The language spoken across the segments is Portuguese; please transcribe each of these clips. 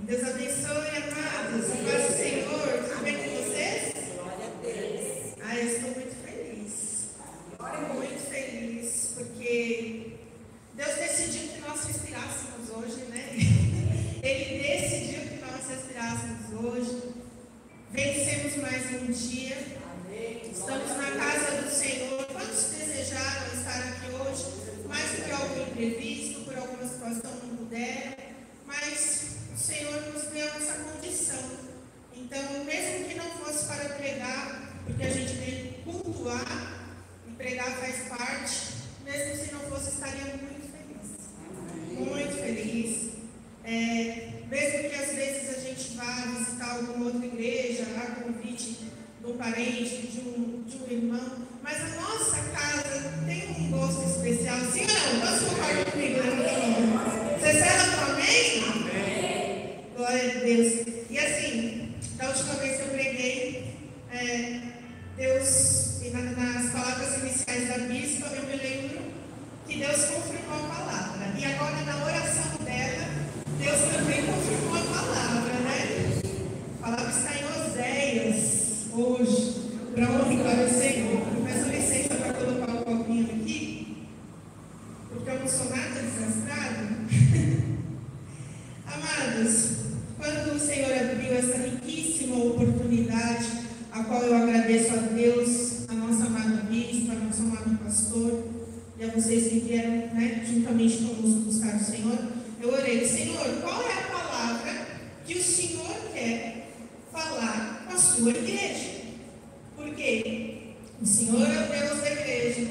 Deus abençoe, amados. A paz do Senhor. Tudo bem com vocês? Glória a Deus. Eu estou muito feliz. Muito feliz, porque Deus decidiu que nós respirássemos hoje, né? Ele decidiu que nós respirássemos hoje. Vencemos mais um dia. Estamos na casa do Senhor. Quantos desejaram estar aqui hoje? Mais do que algum imprevisto, por alguma situação não puderam. Mas o Senhor nos deu essa condição. Então, mesmo que não fosse para pregar, porque a gente veio cultuar, e pregar faz parte, mesmo se não fosse, estaria muito feliz. Muito feliz. Mesmo que às vezes a gente vá visitar alguma outra igreja, a convite de um parente, de um irmão, mas a nossa casa tem um gosto especial. Sim ou não? Posso concordar comigo? Você será com amém? Amém. Glória a Deus. E assim, da última vez que eu preguei, Deus, nas palavras iniciais da bispa, eu me lembro que Deus confirmou a palavra. E agora, na oração dela, Deus também confirmou a palavra, né? A palavra está em Oséias, hoje, para honra e glória ao Senhor. Eu peço licença para colocar o copinho aqui, porque eu não sou nada desastrado. Amados, quando o Senhor abriu essa riquíssima oportunidade, a qual eu agradeço a Deus, a nossa amada bispa, a nosso amado pastor, e a vocês que vieram, né, juntamente conosco buscar o Senhor, eu orei: Senhor, qual é a palavra que o Senhor quer falar com a sua igreja? Porque o Senhor é o Deus da igreja,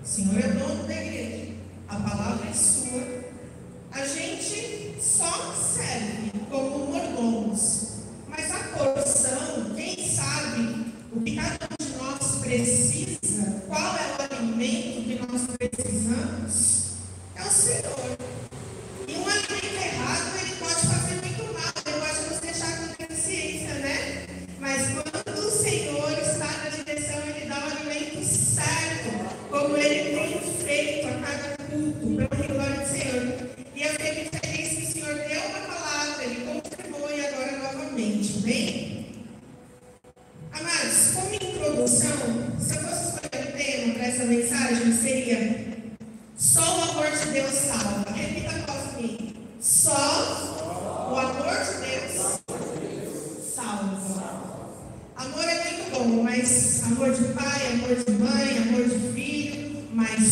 o Senhor é dono da igreja, a palavra é sua. A gente só serve como mordomos, mas a porção, quem sabe o que cada um de nós precisa, qual é o alimento que nós precisamos, é o Senhor. E um alimento errado, ele pode fazer muito mal, ele pode nos deixar com deficiência, né? Mas quando o Senhor está na direção, ele dá o alimento certo, como ele tem feito a cada culto, pela glória do Senhor. E eu fiquei muito feliz que o Senhor deu uma palavra, ele confirmou e agora novamente, bem? Amados, como introdução, se eu fosse escolher um tema para essa mensagem, seria: só o amor de Deus salva. Repita após mim: só o amor de Deus salva. Amor é muito bom, mas amor de pai, amor de mãe, amor de filho, mas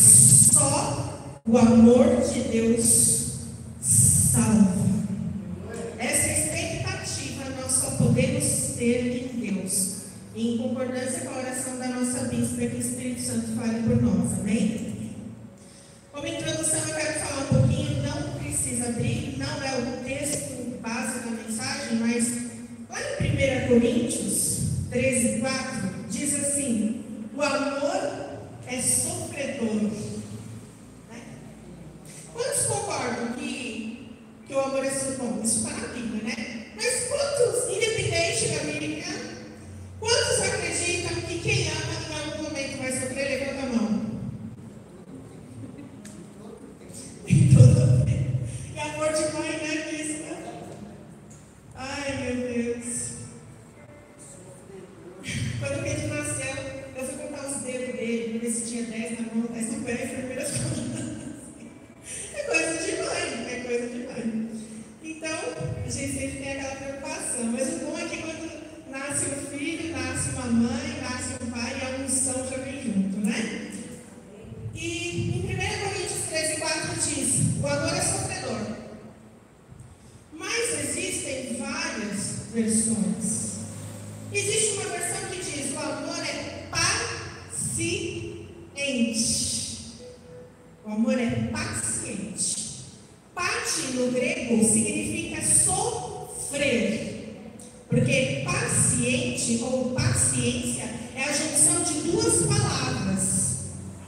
só o amor de Deus salva. Essa expectativa nós só podemos ter em Deus, em concordância com a oração da nossa bispa, que o Espírito Santo fale por nós, amém? Como introdução, eu quero falar um pouquinho, não precisa abrir, não é o texto base da mensagem, mas lá em 1 Coríntios 13:4, diz assim: o amor é sofredor. Quantos concordam que o amor é sofredor? Isso está na Bíblia, né? Mas quantos, independente da Bíblia, quantos acreditam que quem ama em algum momento vai sofrer? Levanta a mão. Tudo bem. E amor de mãe, né, bispa? Ai, meu Deus. Quando o Pedro nasceu, eu fui contar os dedos dele, ver se tinha 10 na mão, 10 no pé, e foi a primeira coisa. É coisa de mãe, é coisa de mãe. Então, a gente sempre tem aquela preocupação. Mas o bom é que quando nasce um filho, nasce uma mãe, nasce um pai, a unção já vem junto, né? E em 1 Coríntios 13:4 diz: o amor é sofredor. Mas existem várias versões. Existe uma versão que diz: o amor é paciente. O amor é paciente. Pati no grego significa sofrer, porque paciente ou paciência é a junção de duas palavras.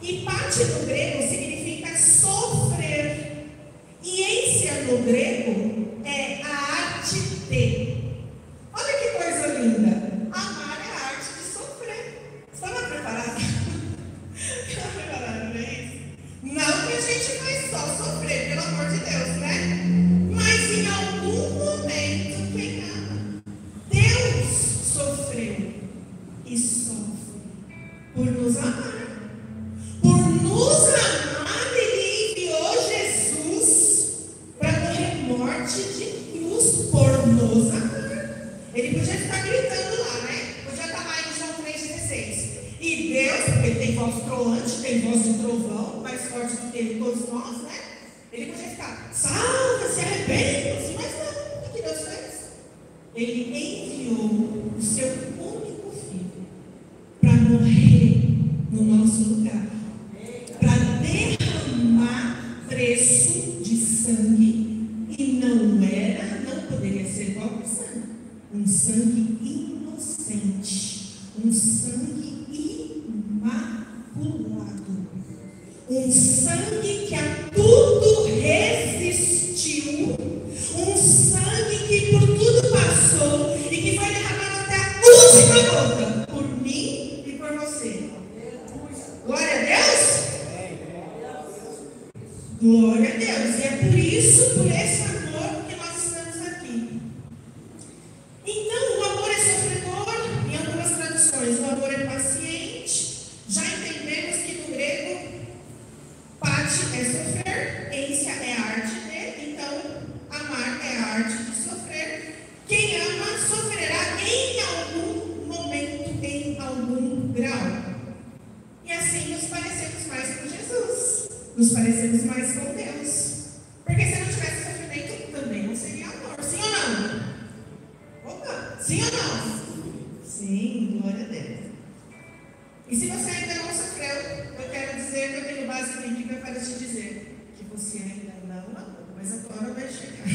E pati no grego significa sofrer. E ência no grego é a arte de. Olha que coisa linda. Amar é a arte de sofrer. Estava preparado? Estava preparado para isso? Não que a gente vai só sofrer, pelo amor de Deus, né? Mas em algum momento nos amar. Ele podia ficar gritando lá, né? Podia estar lá em João 3,16. E Deus, porque ele tem voz troante, tem voz de trovão, mais forte do que todos nós, né? Ele podia ficar, salva, se arrepende, mas não, o que Deus fez? Ele enviou o seu único filho para morrer no nosso lugar, para derramar preço de sangue, e não poderia ser qualquer sangue, um sangue inocente, um sangue imaculado, um sangue que a tudo resistiu, um sangue que por tudo passou e que foi derramado até a última gota por mim e por você. Glória a Deus? Glória a Deus. E é por isso, por esse amor, que nós estamos aqui. Então, o amor é sofredor, em algumas traduções, o amor é paciente. Já entendemos que no grego, pati é sofrer, ência é a arte de, então, amar é a arte de sofrer. Quem ama sofrerá em algum momento, em algum grau. E assim nos parecemos mais com Jesus, nos parecemos mais com Deus. Porque se não tivesse sofrimento, também não seria amor. Sim ou não? Opa, sim ou não? Sim, glória a Deus. E se você ainda não sofreu, eu quero dizer que eu tenho base bíblica para te dizer que você ainda não amou, mas agora vai chegar.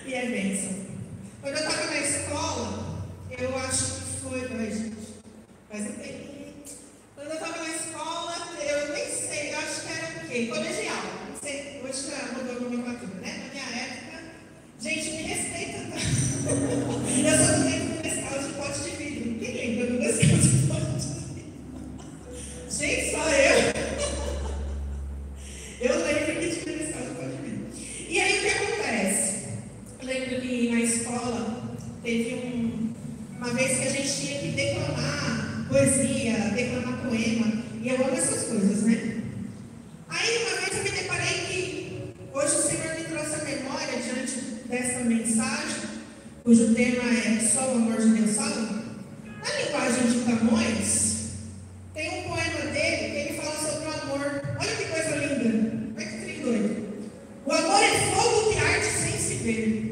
E é bênção. Quando eu estava na escola, eu acho que foi, faz um tempinho. Quando eu estava na escola, eu nem sei, eu acho que era o quê? Colegial. Não sei, hoje já mudou a nomenclatura, né? Na minha época, gente, me respeita, tá? Eu sou do tempo do Nescau de pote de vidro. Quem lembra do Nescau de pote de vidro? Gente, só eu. Eu lembro que tinha Nescau de pote de vidro. E aí o que acontece? Eu lembro que na escola teve uma vez que a gente tinha que declamar poesia, declamar poema, e eu amo essas coisas, né? Aí uma vez eu me deparei que hoje o Senhor me trouxe a memória diante dessa mensagem, cujo tema é Só o amor de Deus salva. Na linguagem de Camões, tem um poema dele que ele fala sobre o amor. Olha que coisa linda, olha que trem doido. O amor é fogo que arde sem se ver.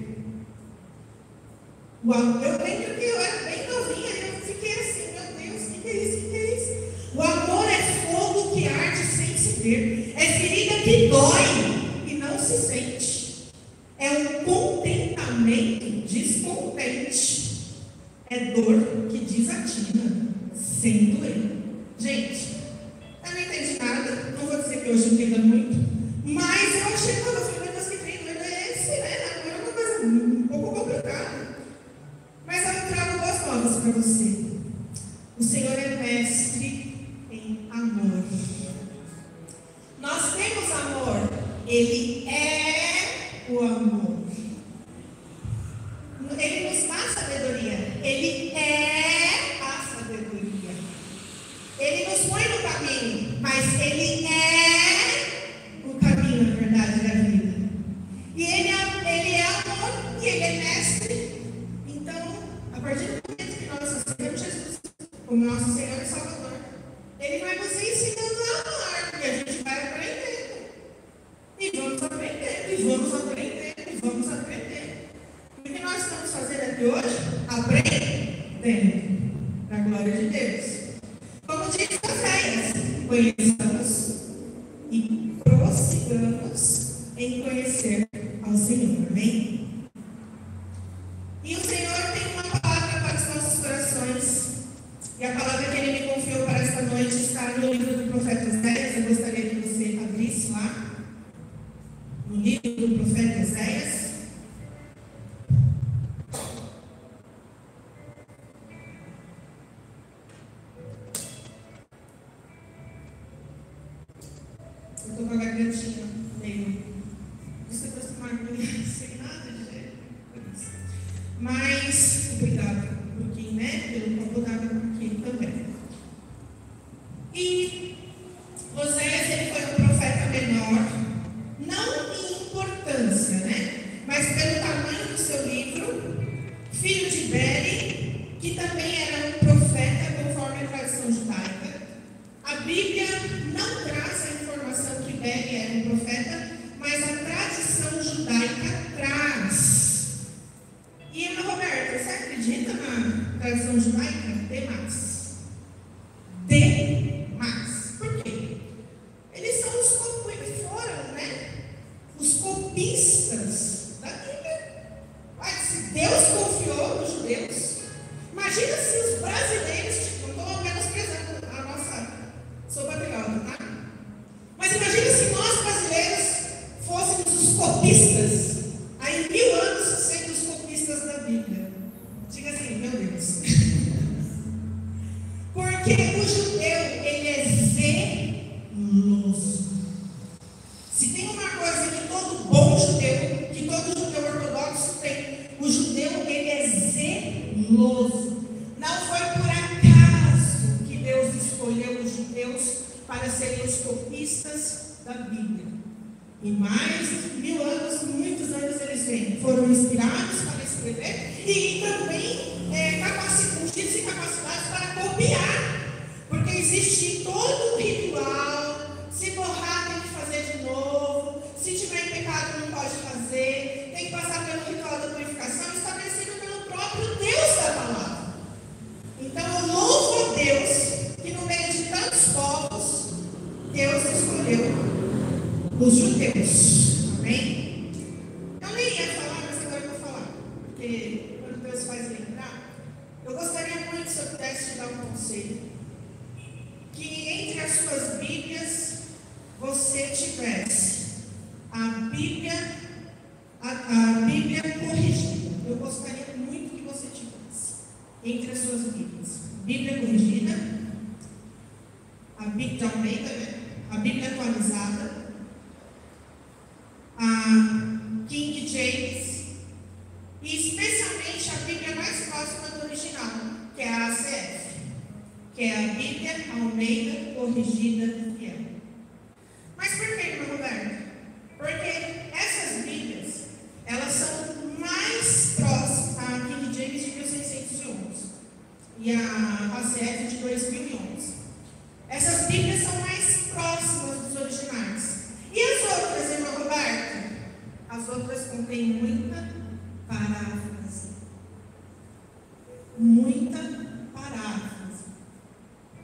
Eu lembro que eu era bem novinha e eu fiquei assim, meu Deus, o que é isso? O que é isso? O amor é fogo que arde sem se ver. É ferida que dói e não se sente. É um contentamento descontente. É dor que desatina sem doer. Gente, eu não entendi nada. Não vou dizer que hoje entenda muito. Mas eu achei que eu falei, mas que trem doido é esse, né? Agora é uma coisa um pouco complicada. Mas eu trago boas novas para você. O Senhor é mestre em amor. Nós temos amor. Ele é o amor. Ele nos dá sabedoria. Ele é a sabedoria. Ele nos põe no caminho, mas Ele é o caminho, na verdade, da vida. E Ele é amor e Ele é mestre. Então, a partir do momento que nós aceitamos Jesus como nosso Senhor e Salvador, Ele vai nos ensinando a amar, e a gente vai aprendendo. E vamos aprendendo, e vamos aprendendo, e vamos aprendendo. O que nós estamos fazendo aqui hoje? Aprendendo. Para a glória de Deus. Como diz Oséias, conheçamos e prossigamos em conhecer ao Senhor. Amém? E o Senhor tem uma palavra para os nossos corações. E a palavra que Ele me confiou para esta noite está no livro do profeta Oséias. Eu gostaria que você abrisse lá. No livro do profeta Oséias. Eu estou com a gargantinha meio desacostumada sem nada de jeito. Mas, obrigada um pouquinho, né? Pelo copo d'água um pouquinho também. E Oséias, ele foi um profeta menor, não em importância, né? Mas pelo tamanho do seu livro. um profeta, mas a tradição judaica traz. E, Ana Roberta, você acredita na tradição judaica? Demais. Demais. Por quê? Eles são foram, né? Os copistas da Bíblia. Mas se Deus confiou nos judeus, imagina se os brasileiros, não estou menosprezando a nossa, sou patriota, tá? Mas imagina se nós brasileiros fôssemos os copistas, aí 1000 anos sendo os copistas da Bíblia. Diga assim, meu Deus. Porque o judeu, ele é zeloso. Se tem uma coisa que todo bom judeu, que todo judeu ortodoxo tem, o judeu, ele é zeloso. Não foi por acaso que Deus escolheu os judeus para serem os copistas da Bíblia. E mais de 1000 anos, muitos anos eles foram inspirados para escrever e também ungidos e capacitados para copiar. Porque existe todo um ritual, se borrar tem que fazer de novo, se tiver em pecado não pode fazer, tem que passar pelo ritual da purificação estabelecido pelo próprio Deus da palavra. Então eu louvo a Deus que no meio de tantos povos, Deus escolheu os judeus. Amém? Eu nem ia falar, mas agora eu vou falar. Porque quando Deus faz lembrar, eu gostaria muito, se eu pudesse te dar um conselho, que entre as suas Bíblias você tivesse a Bíblia corrigida. Eu gostaria muito que você tivesse entre as suas Bíblias. Bíblia corrigida, a Bíblia de Almeida, né? A Bíblia atualizada, a King James, e especialmente a Bíblia mais próxima do original, que é a ACF, que é a Bíblia Almeida corrigida fiel. Mas por que, irmã Roberta? Porque essas Bíblias, elas são mais próximas, a King James de 1611 e a ACF de 2011. Essas Bíblias são mais próximas dos originais. E as outras, irmã Roberta? As outras contêm muita paráfrase. Muita paráfrase.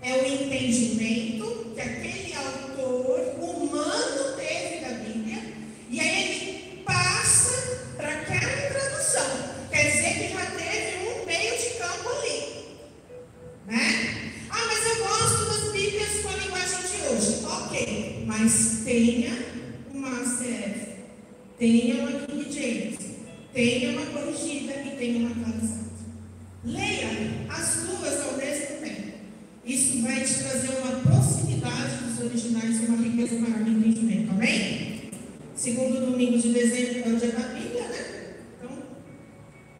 É o entendimento que aquele autor humano teve da Bíblia, e aí ele passa para aquela tradução. Quer dizer que já teve um meio de campo ali, né? Ah, mas eu gosto das Bíblias com a linguagem de hoje. Ok, mas tenha uma ACF, tenha uma King James, tenha uma corrigida e tenha uma atualizada. Leia as duas ao mesmo tempo. Isso vai te trazer uma proximidade dos originais e uma riqueza maior de entendimento. Amém? Segundo domingo de dezembro é o dia da Bíblia, né? Então,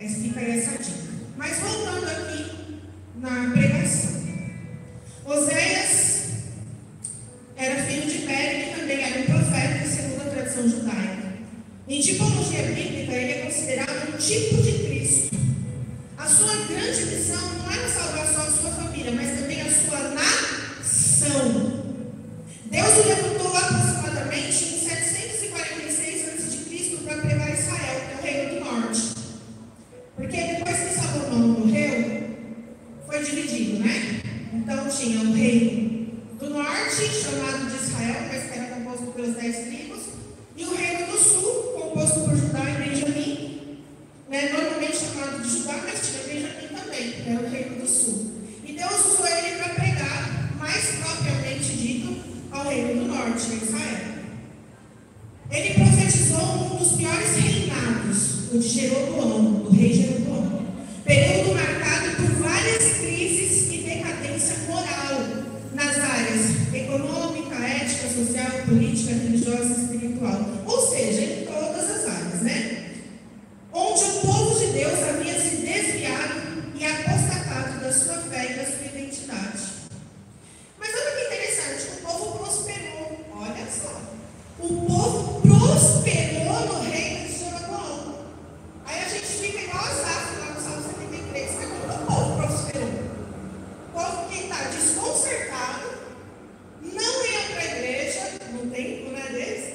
fica aí essa dica. Mas voltando aqui na pregação. Oséias era filho de Pérez, que também era um profeta, segundo a tradição judaica. Em tipologia bíblica, ele é considerado um tipo de Cristo. A sua grande missão não era salvar só a sua família, mas também a sua nação. Deus o levantou aproximadamente em 746 a.C. para pregar Israel, que é o reino do norte. Porque depois que Salomão morreu, foi dividido, né? Então tinha o reino do norte, chamado de Israel, mas que era composto pelas 10 tribos, e o reino do sul, composto por Judá e Benjamim, né? Normalmente chamado de Judá, mas tinha Benjamim também, que era o reino do sul. E Deus usou ele para pregar, mais propriamente dito, ao reino do norte, Israel. Ele profetizou um dos piores reinados, o de Jeroboão, do rei Jeroboão. Período marcado por várias crises e decadência moral nas áreas econômica, ética, social, política, religiosa e espiritual. Ou seja, em todas as áreas, né? Onde o povo de Deus havia se desviado e apostatado da sua fé e da sua identidade. Mas olha que interessante, o povo prosperou. Olha só. O povo prosperou no reino de Jeroboão. Aí a gente fica igual a Asaf lá no Salmo 73. Mas como o povo prosperou? O povo que está desconcertado, não ia para a igreja no tempo, né, desse,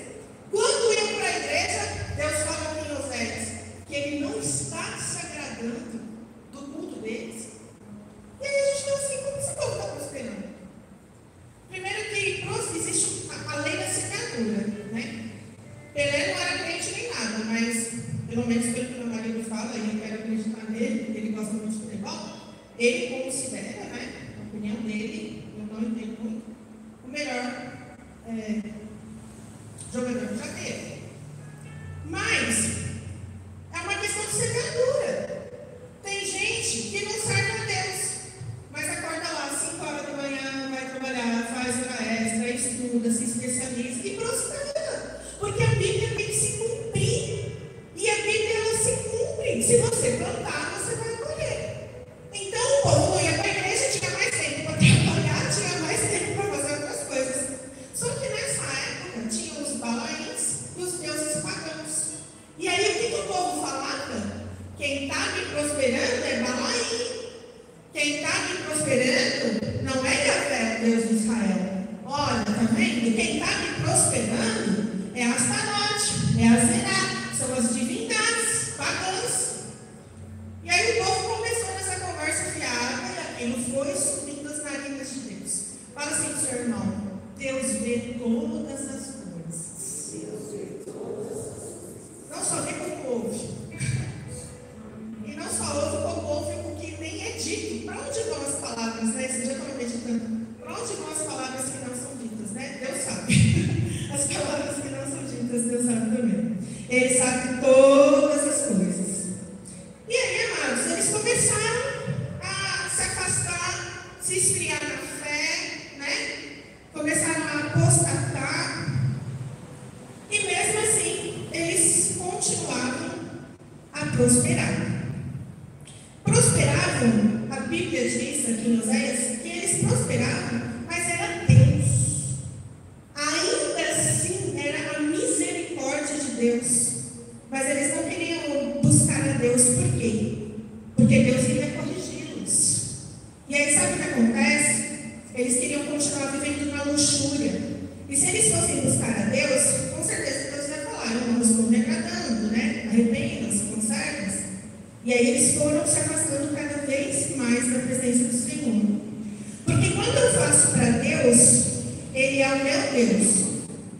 Pelé não era crente nem nada, mas, pelo menos pelo que meu marido fala, e eu quero acreditar nele, porque ele gosta muito de futebol, ele considera, né, a opinião dele, eu não entendo muito, o melhor jogador que já teve. Mas é uma questão de semeadura. Tem gente que não serve a Deus, mas acorda lá às 5 horas da manhã, vai trabalhar, faz hora extra, estuda, se especializa e prospera. Porque a Bíblia tem que se cumprir. E a Bíblia ela se cumpre. Se você plantar, você vai colher. Então o povo não ia para a igreja, tinha mais tempo para trabalhar, tinha mais tempo para fazer outras coisas. Só que nessa época tinha os balaíns e os deuses pagãos. E aí o que o povo falava? Quem está me prosperando é Balaim. Quem está me prosperando não é Yahvé, Deus de Israel. Olha, tá vendo? Quem está me prosperando é Astarote, é Azerá, são as divindades pagãs. E aí o povo começou nessa conversa fiada e aquilo foi subindo as narinas de Deus. Fala assim pro seu irmão: Deus vê todas as coisas. Deus vê todas as coisas. Não só vê como ouve. E não só ouve como ouve o que nem é dito. Para onde vão as palavras, né? Você já estava meditando. Para onde vão as palavras que não são ditas, né? Deus sabe. As palavras que não são ditas, Deus sabe também. Ele sabe todas as coisas. E aí, amados, eles começaram a se afastar, se esfriar na fé, né? Começaram a apostatar. E mesmo assim, eles continuavam a prosperar. Prosperavam, a Bíblia diz aqui em Oséias, que eles prosperavam, mas era Deus. Ainda assim, era a misericórdia de Deus. Mas eles não queriam buscar a Deus, por quê? Porque Deus iria corrigi-los. E aí, sabe o que acontece? Eles queriam continuar vivendo na luxúria. E se eles fossem buscar a Deus, com certeza Deus ia falar: eu não estou me agradando, né? Arrependam-se, conservem-se. E aí eles foram se afastando cada vez mais da presença do Senhor. Porque quando eu faço para Deus, Ele é o meu Deus.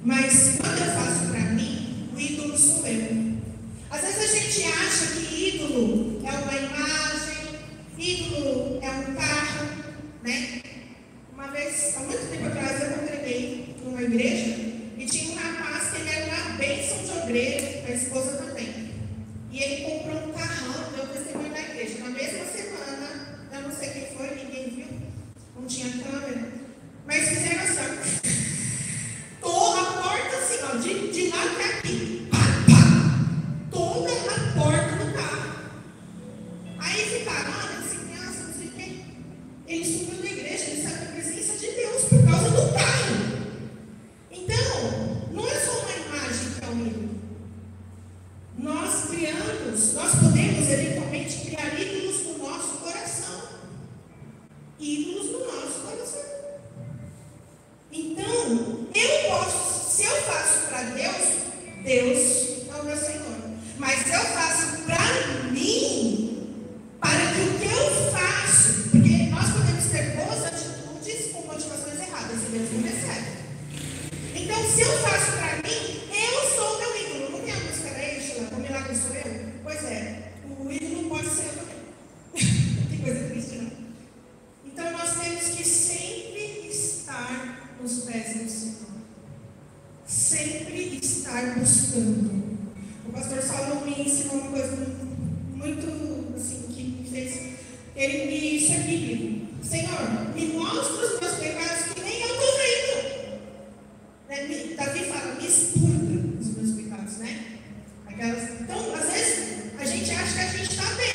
Mas quando eu faço para mim, o ídolo sou eu. Às vezes a gente acha que ídolo é uma imagem, ídolo é um carro, né? Uma vez, há muito tempo atrás, eu congreguei numa igreja e tinha um rapaz que ele era uma bênção de obreiro, a esposa também. E ele comprou um carrão, deu testemunho na igreja. Na mesma semana, eu não sei quem foi, ninguém viu, não tinha câmera, mas fizeram assim, toda a porta assim, ó, de lá até aqui, pá, pá, toda a porta do carro. Aí ficaram, olha, assim, criança, não sei o quê. Ele subiu na igreja, ele sabe a presença de Deus por causa do carro. Então, não é só uma imagem que é um ídolo. Nós podemos eventualmente criar ídolos no nosso coração. Ídolos no nosso coração. Então, eu posso, se eu faço para Deus, Deus é o meu Senhor. Mas se eu faço para mim, para que o que eu faço, porque nós podemos ter boas atitudes com motivações erradas, e Deus não recebe. Então, se eu faço para mim, eu sou o meu ídolo. Não tem a música da Eixla, o milagre sou eu? Pois é, o ídolo pode ser eu também. Que coisa triste, não? Então, nós temos que sempre estar nos pés do Senhor. Sempre estar buscando. O pastor Saulo me ensinou uma coisa muito, assim, que me fez. Ele me disse aqui: Senhor, me mostra os meus pecados que nem eu estou vendo. Davi fala: me expurga os meus pecados, né? Então, às vezes, a gente acha que a gente está bem.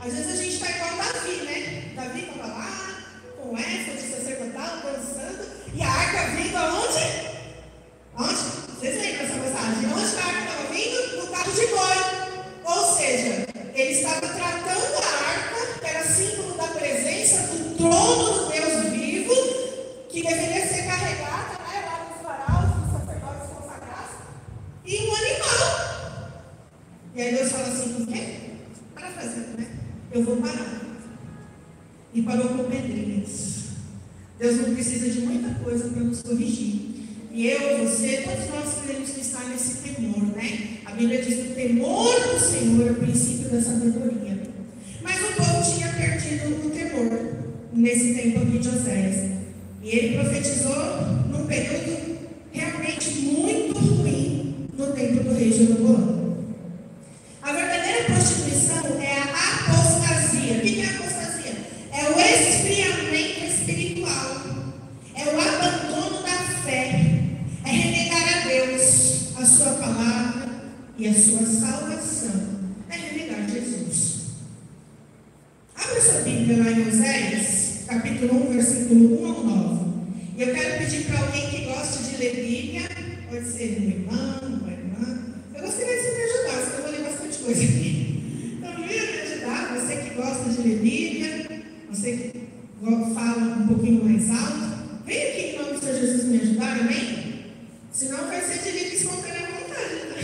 Às vezes a gente está igual Davi, né? Davi estava lá, com essa de sacerdotal, dançando, e a arca vindo aonde? Onde? Vocês lembram essa passagem? Onde a arca estava vindo? No carro de boi. Ou seja, ele estava tratando a arca, que era símbolo da presença do trono do Deus vivo, que deveria ser carregada, né, lá nos varais, dos sacerdotes consagrados, e um animal. E aí Deus fala assim: o quê? Parafraseando, né? Eu vou parar. E parou com pedrinhas. Deus não precisa de muita coisa para nos corrigir. E eu, você, todos nós temos que estar nesse temor. né? A Bíblia diz que o temor do Senhor é o princípio da sabedoria. Mas o povo tinha perdido o temor nesse tempo aqui de Oséias. E ele profetizou num período realmente muito ruim no tempo do rei Jeroboão. A verdadeira prostituição é a apostasia. O que é a apostasia? É o esfriamento espiritual. É o abandono da fé. É renegar a Deus, a sua palavra e a sua salvação. É renegar Jesus. Abra sua Bíblia lá em Oséias, capítulo 1, versículo 1 ao 9. E eu quero pedir para alguém que gosta de ler Bíblia, pode ser um irmão, uma irmã. Eu gostaria de você me ajudar, senão eu vou ler bastante coisa aqui. Então, venha me ajudar, você que gosta de ler Bíblia, você que fala um pouquinho mais alto. Vem aqui em nome do Senhor Jesus me ajudar, amém? Senão vai ser de livre espontânea vontade, tá?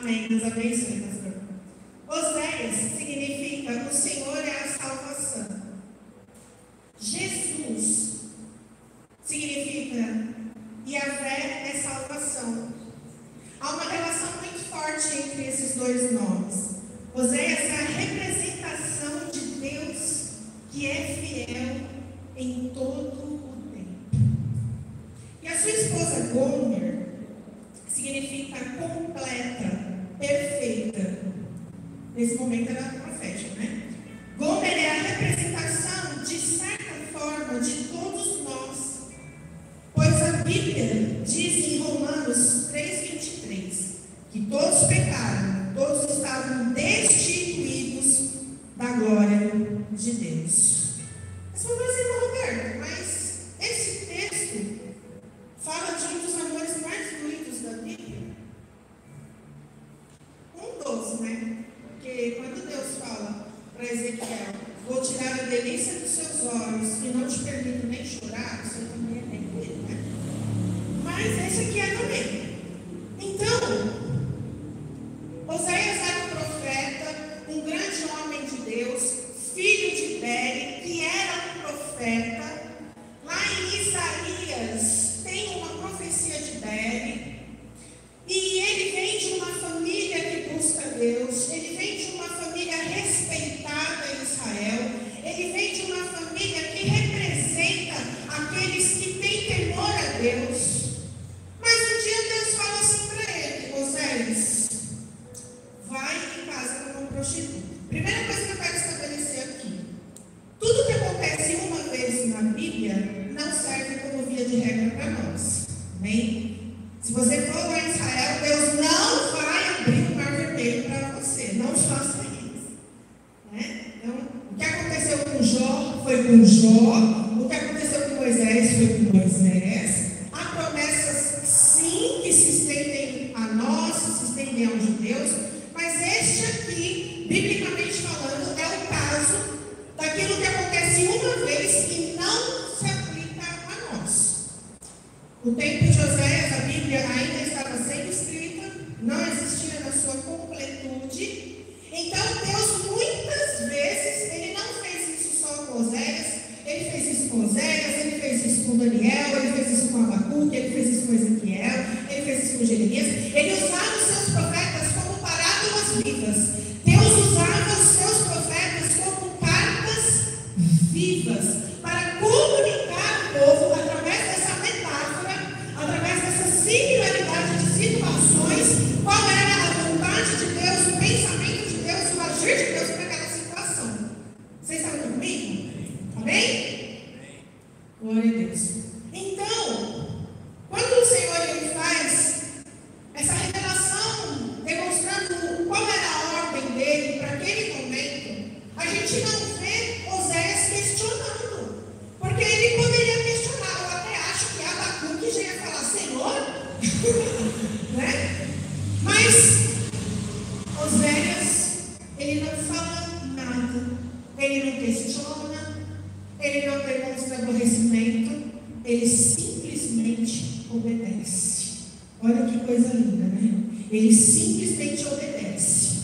Amém. Deus abençoe, pastor. Oséias significa o Senhor é a salvação. Jesus significa Yahvé é salvação. Há uma relação muito forte entre esses dois nomes. Oséias é a representação de Deus que é fiel em todo o tempo. E a sua esposa Gomer significa completa, perfeita. Nesse momento era profética, né? Gomer é a representação, de certa forma, de todos nós. Pois a Bíblia diz em Romanos 3,23 que todos pecaram, todos estavam destituídos da glória de Deus. Mas falou assim, irmão Roberto, mas esse texto fala de um dos amores mais doídos da Bíblia. Um dos, né? Porque quando Deus Deus. Mas um dia Deus fala assim para ele: Oséias, vai em casa como prostituta. Primeira coisa que eu quero estabelecer aqui: tudo que acontece uma vez na Bíblia não serve como via de regra para nós. Amém? Se você for lá em Israel, Deus não vai abrir o mar vermelho para você. Não faça isso. Né? Então, o que aconteceu com Jó foi com Jó. O que aconteceu com Moisés foi com Moisés. Há promessas, sim, que se estendem a nós, se estendem aos judeus. Mas este aqui, biblicamente falando, é o caso daquilo que acontece uma vez e não se aplica a nós. O tempo de Oséias, a Bíblia ainda estava sendo escrita, não existia na sua completude. Então Deus muitas vezes, ele não fez isso só com Oséias, ele fez isso com Oséias, ele fez isso com Daniel, ele fez isso com Abacuque, ele fez isso com Ezequiel, ele fez isso com Jeremias. Ele usava os seus profetas como parábolas vivas. Deus usava os seus profetas como cartas vivas para comunicar ao povo, através dessa metáfora, através dessa singularidade de situações, qual era a vontade de Deus, o pensamento de Deus, o agir de Deus para aquela situação. Vocês estão comigo? Amém? Glória a Deus. Então, quando o Senhor ele faz essa revelação, demonstrando qual era a ordem dele para aquele momento, a gente não vê Oséias questionando, porque ele poderia questionar. Eu até acho que Abacuque já ia falar: Senhor, né? Mas Oséias, ele não fala nada, ele não questiona, ele não demonstra aborrecimento, ele simplesmente obedece. Olha que coisa linda, né? Ele simplesmente obedece.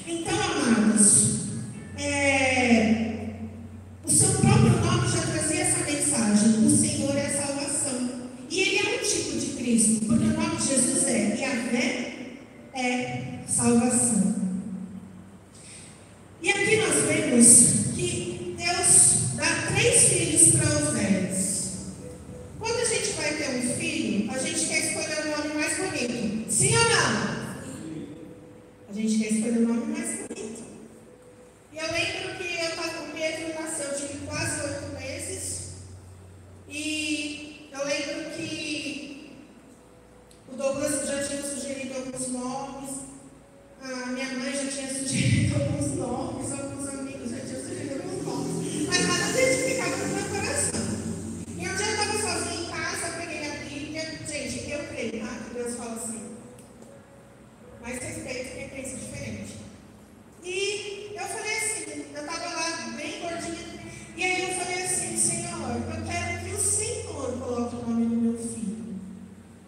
Então, amados, o seu próprio nome já trazia essa mensagem: o Senhor é a salvação. E ele é um tipo de Cristo, porque o nome de Jesus é Yahvé, é salvação. E aqui nós vemos que Deus dá 3 filhos para Oséias. Quando a gente vai ter um filho, a gente quer escolher o nome mais bonito. Sim ou não? A gente quer escolher o nome mais bonito. E eu lembro que o Pedro nasceu, eu tive quase 8 meses. E eu lembro que o Douglas já tinha sugerido alguns nomes. A minha mãe já tinha sugerido alguns nomes. Alguns amigos já tinham sugerido alguns nomes. Mas nada identificava no meu coração. E um dia eu estava sozinha em casa, peguei a Bíblia. Gente, eu creio, tá? Que Deus fala assim: mas respeito quem pensa diferente. E eu falei assim, eu estava lá bem gordinha. E aí eu falei assim: Senhor, eu quero que o Senhor coloque o nome do meu filho.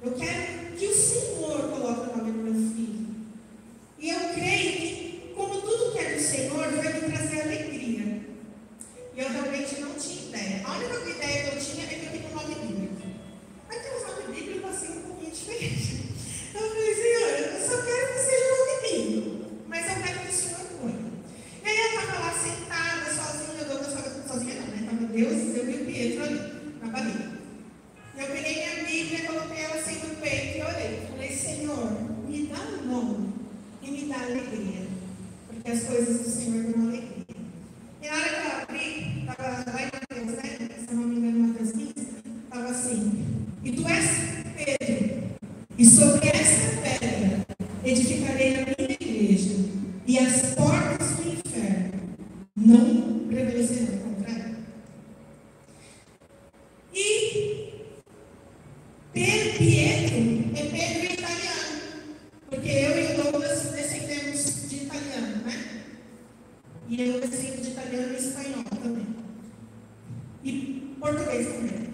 Eu quero que o Senhor coloque o nome do meu filho. E eu creio que, como tudo que é do Senhor, vai me trazer alegria. E eu realmente não tinha ideia. A única ideia que eu tinha é que eu tenho um nome bíblico. Mas tem um nome bíblico assim um pouquinho diferente. Então eu falei: Senhor, eu só quero que seja um nome bíblico, mas eu quero que o Senhor ponha. E aí eu estava lá sentada, sozinha, eu estava sozinha não, né? Estava Deus, eu e o Pedro ali, na barriga. E eu peguei minha Bíblia, coloquei ela assim no peito e orei. Falei: Senhor, me dá um nome e me dá alegria, porque as coisas do Senhor dão alegria. E na hora que eu abri, estava lá em Mateus, né? Se eu não me engano, Mateus 15, estava assim: e tu és Pedro, e sobre esta pedra edificarei a minha igreja, e as portas do inferno não prevalecerão contra ela. E Pietro é Pedro em italiano, porque eu e o Douglas descendemos de italiano, né? E eu descendo de italiano e espanhol também. E português também.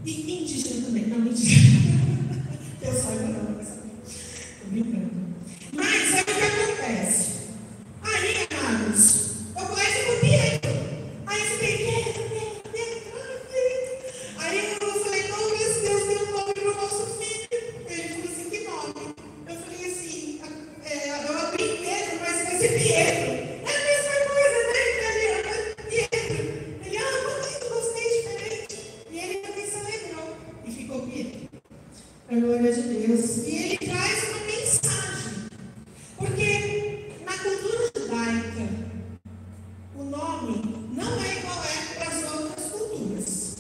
E indígena também. Não, indígena. Eu saiba não, mas estou brincando. Mas sabe o que acontece? Aí, amados, eu conheço com o Pietro. Aí eu falei: Pietro. Aí eu falei: Douglas, Deus deu um nome para o nosso filho. Ele falou assim: que nome? Eu falei assim: eu abri Pedro, mas vai ser Pietro. É a mesma coisa, né? Italiano, Pietro. Ele: bonito, gostei, diferente. E ele também se alegrou. para a glória de Deus. E ele traz uma mensagem. Porque na cultura judaica, o nome não é igual para as outras culturas.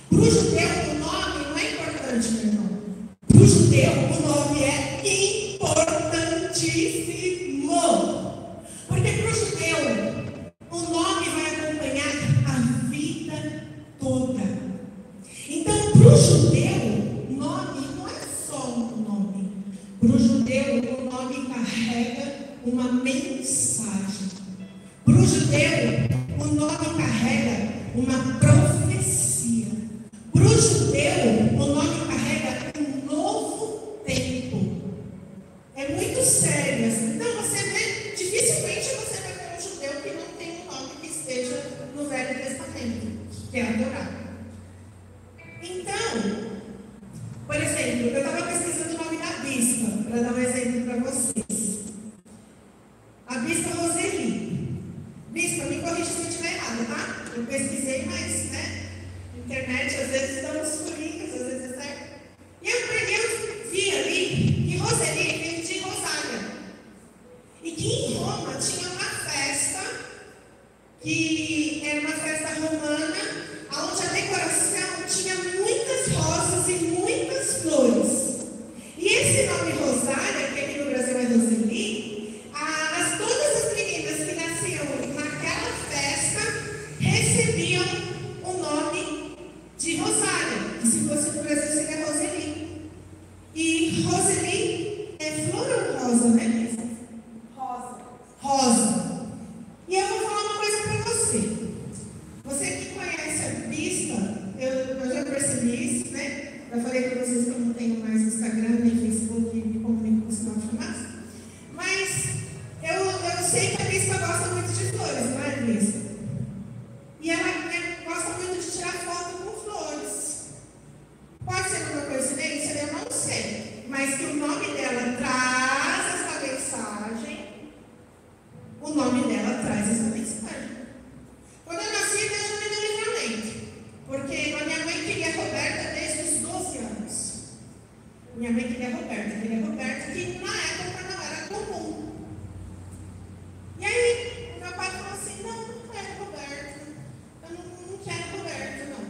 Para o judeu, o nome não é importante, meu irmão. Para o judeu, o nome é importantíssimo. Porque para o judeu, o nome vai acompanhar a vida toda. Então, para o judeu, o nome não é só um nome. Para o judeu, o nome carrega uma mensagem. Para o judeu, o nome carrega uma profecia. Para o judeu, o nome carrega um novo tempo. É muito sério. Então, você vê, dificilmente você vai ver um judeu que não tem um nome que esteja no Velho Testamento, que é adorado. Então, por exemplo, eu estava pesquisando o nome da bispa, para dar um exemplo para vocês. A bispa Roseli. Bispa, me corrija se eu estiver errado, tá? Eu pesquisei, mas, né? Internet às vezes dá uns furinhos, às vezes é certo. E eu vi ali que Roseli veio de Rosália. E que em Roma tinha uma festa, que era uma festa romana, onde a decoração tinha muitas rosas e muitas flores. E esse nome Rosália, que aqui no Brasil é Roseli, todas as meninas que nasciam naquela festa recebiam o nome de Rosália, que se fosse no Brasil seria Roseli. E Roseli é flor ou rosa, né? Rosa. Rosa. E eu vou falar uma coisa para você. Você que conhece a bispa, eu já percebi isso, né? Já falei para vocês que eu não tenho mais Instagram, nem Facebook, me comunico com o sinal de fumaça. Mas eu sei que a bispa gosta muito de flores, não é, bispa? E ela gosta muito de tirar foto com flores. Pode ser uma coincidência? Eu não sei. Mas que o nome dela traz essa mensagem. O nome dela traz essa mensagem. Quando eu nasci, Deus me deu livramento. Porque a minha mãe queria Roberta desde os 12 anos. Minha mãe queria Roberta, que na época não era comum. E aí, o meu pai falou assim, não quero Roberta. Eu não quero Roberta, não.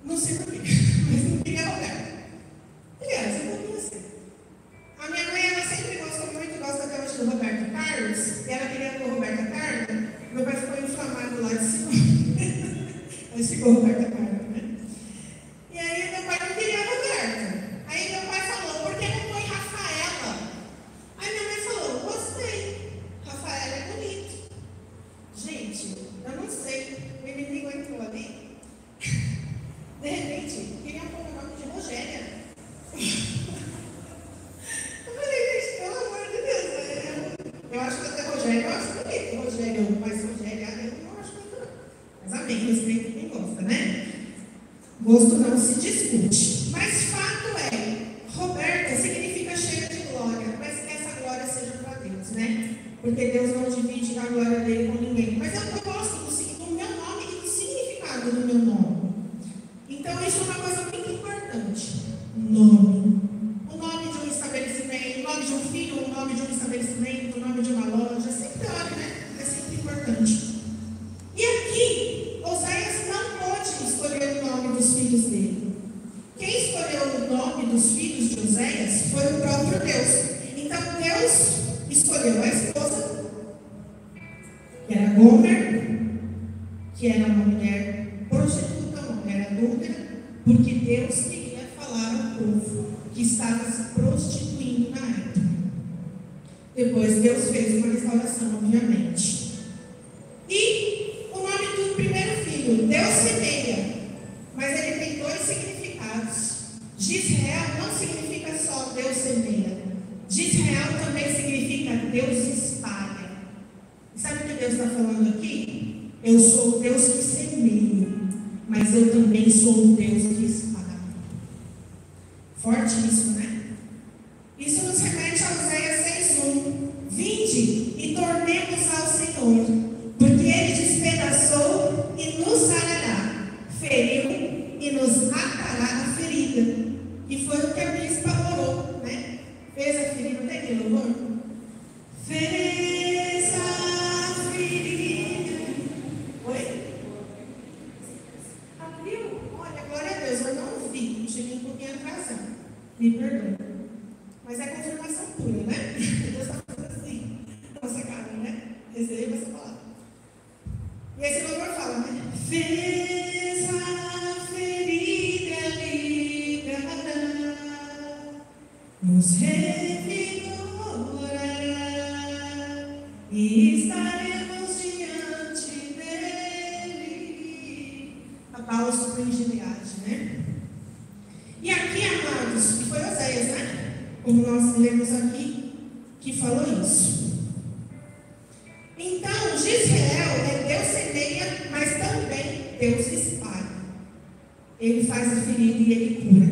Não sei porquê, mas não queria Roberta. Criança, eu não assim. A minha mãe, ela sempre gosta até hoje do Roberto Carlos, e ela queria pôr Roberta Carlos. Meu pai ficou inflamado lá de cima. Mas ficou Roberta Carlos, né? E aí, meu pai não queria Roberta. Aí, meu pai falou, por que não põe Rafaela? Aí, minha mãe falou, gostei. Rafaela é bonito. Gente, eu não sei. O inimigo entrou ali. De repente, queria pôr o nome de Rogéria. Eu falei, gente, pelo amor de Deus. Eu acho que até Rogério, eu acho bonito. Rogério, mas Rogéria, eu não acho muito não. Mas amém, respeito quem gosta, né? Gosto não se discute. Mas fato é, Roberta significa cheia de glória, mas que essa glória seja para Deus, né? Porque Deus não divide a glória dele com ninguém. Mas eu gosto do meu nome e do significado do meu nome. Então isso é uma coisa muito importante. Nome. O nome de um estabelecimento, o nome de um filho, o nome de um estabelecimento, o nome de uma loja, é sempre hora, né? É sempre importante. E aqui, Oséias não pôde escolher o nome dos filhos dele. Quem escolheu o nome dos filhos de Oséias foi o próprio Deus. Então Deus escolheu a esposa, que era Gomer, que era uma mulher prostituta, uma mulher adúltera, porque Deus queria falar ao povo que estava se prostituindo na época. Depois Deus fez uma restauração, obviamente. E o nome do primeiro filho, Deus semeia, mas ele tem dois significados. Gisrael não significa só Deus semeia. Gisrael também significa Deus espalha. E sabe o que Deus está falando aqui? Eu sou o Deus que semeia, mas eu também sou o Deus que espalha. Forte isso, né? Isso nos remete a Oséias 6:1. Vinde e tornemos ao Senhor, porque Ele despedaçou e nos sarará, feriu e nos atará a ferida. E foi o que a aquele louvor? Fez a ferida. Oi? Abriu? Olha, glória a Deus, eu não ouvi. Cheguei um pouquinho atrasado. Me perdoe. Mas é confirmação pura, né? Deus está fazendo assim. Nossa cara, né? Receba essa palavra. E esse louvor fala, né? Fez a ferida ligada, nos revigorará e estaremos diante dele. Aplausos para a ingenuidade, né? E aqui, amados, foi Oséias, né? Como nós lemos aqui, que falou isso. Então, Gisrael Deus semeia, mas também Deus espalha. Ele faz a ferida e ele cura.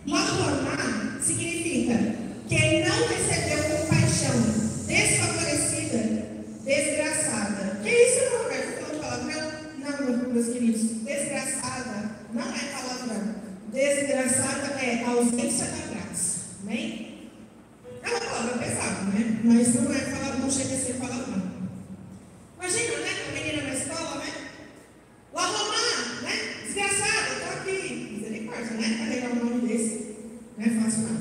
Lahormá significa quem não recebeu compaixão, desfavorecida, desgraçada. Que isso, não, Roberto? Você falou palavrão? Não, meus queridos. Desgraçada não é palavrão. Desgraçada é a ausência da graça. Amém? É uma palavra pesada, né? Mas não é palavrão, não chega a ser palavrão. Imagina, né? A menina na escola, né? Lahormá, né? Desgraçada, estou aqui. Misericórdia, né? Carregar o nome desse. Não é fácil, não.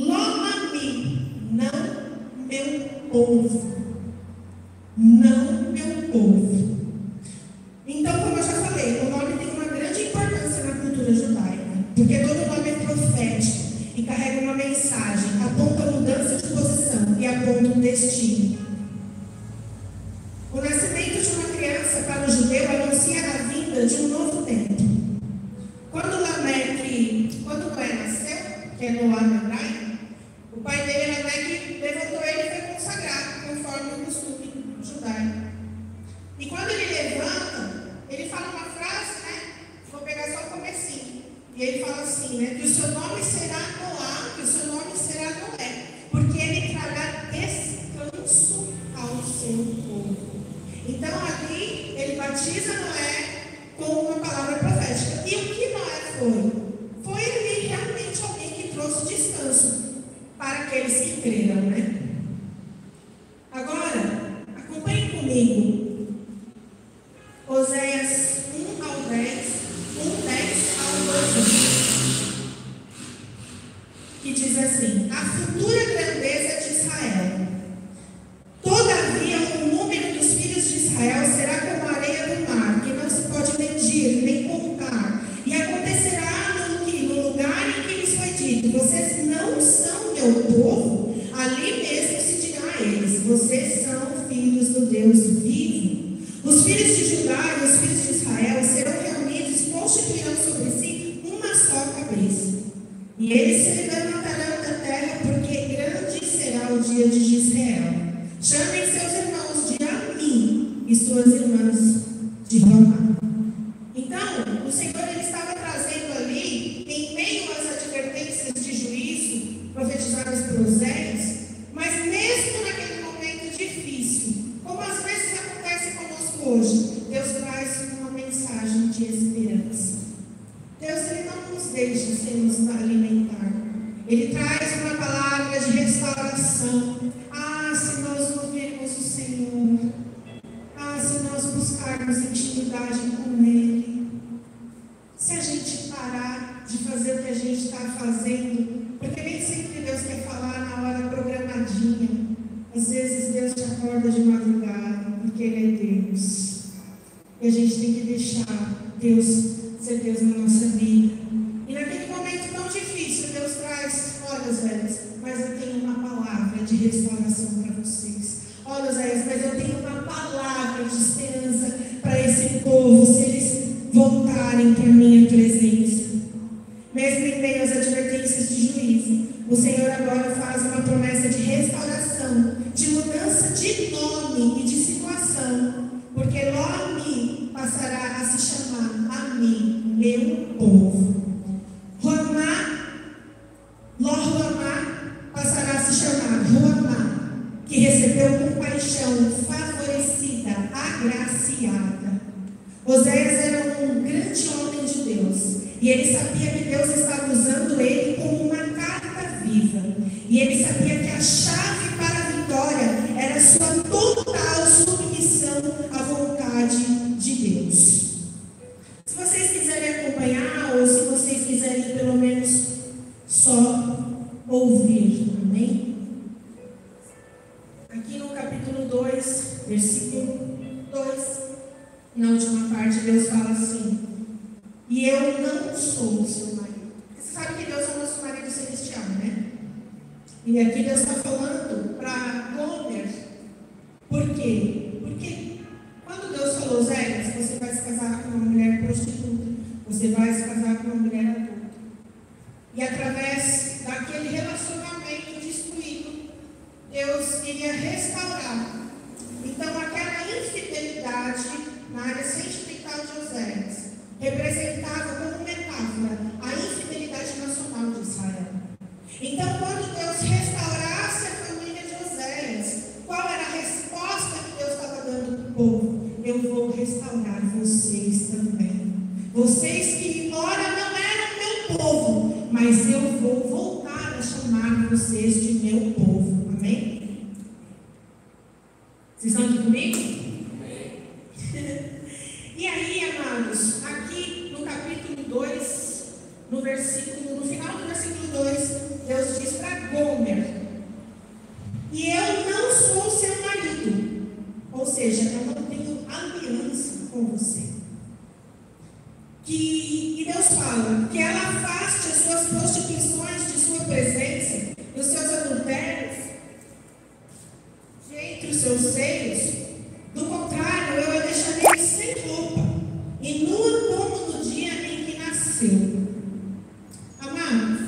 Lomami, não meu povo. Não meu povo. Então, como eu já falei, o nome tem uma grande importância na cultura judaica. Porque todo nome é profético e carrega uma mensagem, aponta mudança de posição e aponta um destino. O nascimento de uma criança para o judeu anuncia a vinda de um novo tempo. Quando Noé nasceu, que é Noá no hebraico, o pai dele, Lameque, levantou ele e foi consagrado, conforme o costume judaico. E quando ele levanta, ele fala uma frase, né? Vou pegar só o comecinho. E ele fala assim, né? Que o seu nome será Noá, que o seu nome será Noé, porque ele trará descanso ao seu povo. Então ali ele batiza Noé com uma palavra profética. E o que Noé foi? Foi ele realmente alguém que trouxe descanso para aqueles que creram, né? Agora, acompanhe comigo. Oséias 1 ao 10, 10 ao 12. Que diz assim: a futura grandeza de Israel. Todavia, o número dos filhos de Israel será como a areia do mar, que não se pode medir, nem contar. E acontecerá no lugar em que lhes foi dito: vocês não são meu povo, ali mesmo se dirá a eles: vocês são filhos do Deus vivo. Os filhos de Judá e os filhos de Israel serão reunidos e constituirão sobre si uma só cabeça. E eles se levantarão da terra, porque grande será o dia de Israel. Chamem seus irmãos de Ami e suas irmãs de Ramá. Então, o Senhor ele estava trazendo ali, em meio às advertências de juízo profetizadas por Oséias, mas mesmo naquele momento difícil, como às vezes acontece conosco hoje, Deus traz uma mensagem de esperança. Deus ele não nos deixa sem nos alimentar. Ele traz uma palavra de restauração. Se nós ouvirmos o Senhor, se nós buscarmos intimidade com Ele, se a gente parar de fazer o que a gente está fazendo, porque nem sempre Deus quer falar na hora programadinha. Às vezes Deus te acorda de madrugada, porque Ele é Deus. E a gente tem que deixar Deus ser Deus na nossa vida. E naquele momento tão difícil, Deus traz: olha, Zéias, mas eu tenho uma palavra de restauração para vocês. Olha, Zéias, mas eu tenho uma palavra de esperança para esse povo, se eles voltarem para a minha presença. Mesmo em meio às advertências de juízo, o Senhor agora faz uma promessa de restauração, de mudança de nome e de situação, porque Lo-Ami passará a se chamar Ami, meu povo. Lo-Ruamá passará a se chamar Ruamá, que recebeu compaixão, favorecida, agraciada. Oséias era um grande homem de Deus, e ele sabia que Deus estava usando ele como uma carta viva, e E ele sabia que a chave para a vitória era a sua total submissão à vontade de Deus. Se vocês quiserem acompanhar, ou se vocês quiserem pelo menos só ouvir, amém? Aqui no capítulo 2, versículo 2, na última parte, Deus fala assim: e eu não sou o seu marido. Você sabe que Deus é o nosso marido celestial, né? E aqui Deus está falando para Gomer. Por quê? Porque quando Deus falou, Zé, você vai se casar com uma mulher prostituta, você vai se casar com uma mulher adulta. E através daquele relacionamento destruído, Deus iria restaurar. Então aquela infidelidade na área sentimental de Oséias representava como metáfora a infidelidade nacional de Israel. Então, quando Deus restaurasse a família de Oséias, qual era a resposta que Deus estava dando para o povo? Eu vou restaurar vocês também. Vocês que ora não eram meu povo, mas eu vou voltar a chamar vocês de meu povo. Amém? Vocês estão aqui comigo? E aí, amados, aqui no capítulo 2, no final do versículo 2, Deus diz para Gomer: e eu não sou o seu marido, ou seja, eu não tenho aliança com você. E Deus fala que ela afaste as suas prostituições de sua presença, e os seus adultérios de entre os seus seios. Do contrário, eu a deixarei sem roupa e nua como no dia em que nasceu. Amados,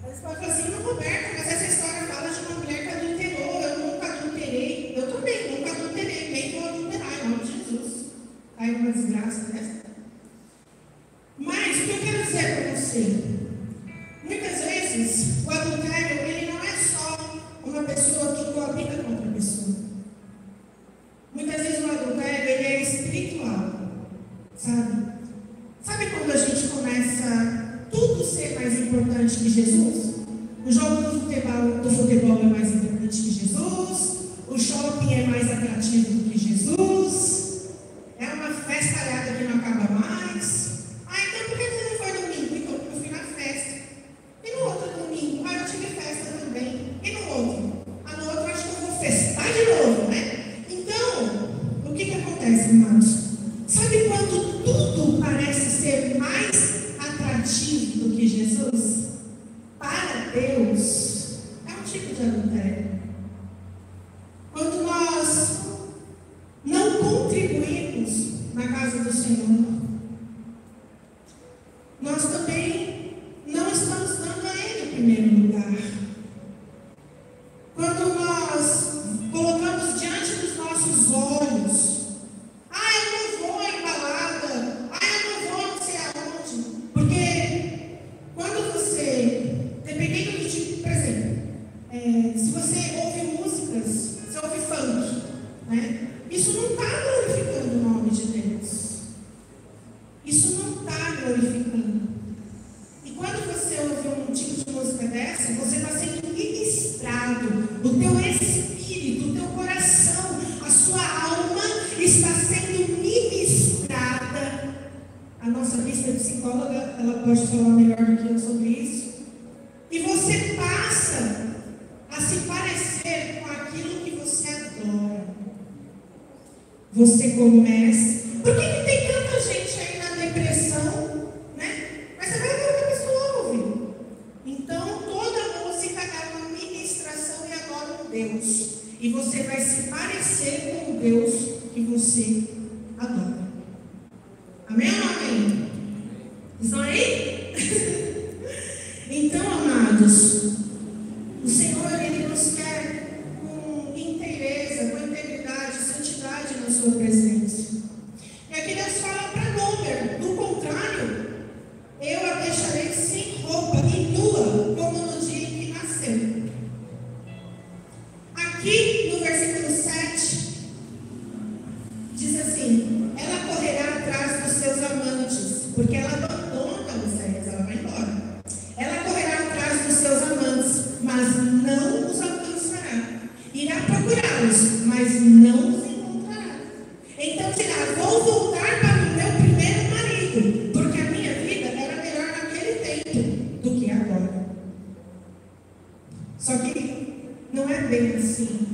você pode falar assim: não, Roberto, mas essa história fala de uma mulher que adulterou. Eu nunca adulterei. Eu também nunca adulterei, nem vou adulterar em nome de Jesus. Caiu uma desgraça dessa. Mas o que eu quero dizer para você? Muitas vezes o adultério, ele não é só uma pessoa que coabita com outra pessoa. Muitas vezes o adultério, ele é espiritual, sabe? Sabe quando a gente começa a tudo ser mais importante que Jesus? O jogo do futebol é mais importante que Jesus, o shopping é mais atrativo do que Jesus, é uma festalhada que não acaba mais. Então por que você não foi domingo? Então, eu fui na festa. E no outro domingo? Eu tive festa também. E no outro? No outro acho que eu vou festar de novo, né? O que acontece, irmãos? Sabe quando tudo parece ser mais atrativo do que Jesus? Para Deus, é um tipo de adultério. Quando nós não contribuímos na casa do Senhor, nós também não estamos dando a Ele o primeiro lugar. Quando nós colocamos diante dos nossos olhos: eu não vou em balada, eu não vou não sei aonde. Porque quando você, dependendo do tipo, por exemplo, se você ouve músicas, você ouve funk, né? Isso não está glorificando o nome de Deus. Isso não está glorificando. E quando você ouve um tipo de música dessa, você está sendo ministrado. O teu espírito, o teu coração, a sua alma está sendo ministrada. A nossa lista psicóloga, ela pode falar melhor do que eu sobre isso. E você passa a se parecer com aquilo que você adora. Você começa. Por que tem tanta gente aí na depressão, né? Mas você vai ver o que a pessoa ouve. Então toda música é uma ministração e adora um Deus. E você vai se parecer com o Deus que você adora. Amém ou não amém? Estão aí? Então, amados, o Senhor, Ele nos quer com inteireza, com integridade, santidade na sua presença. E aqui Deus fala para Gomer: do contrário, eu a deixarei sem roupa e nua, como no dia em que nasceu. Aqui no versículo 7, diz assim: ela correrá atrás dos seus amantes, porque ela abandona os bem assim.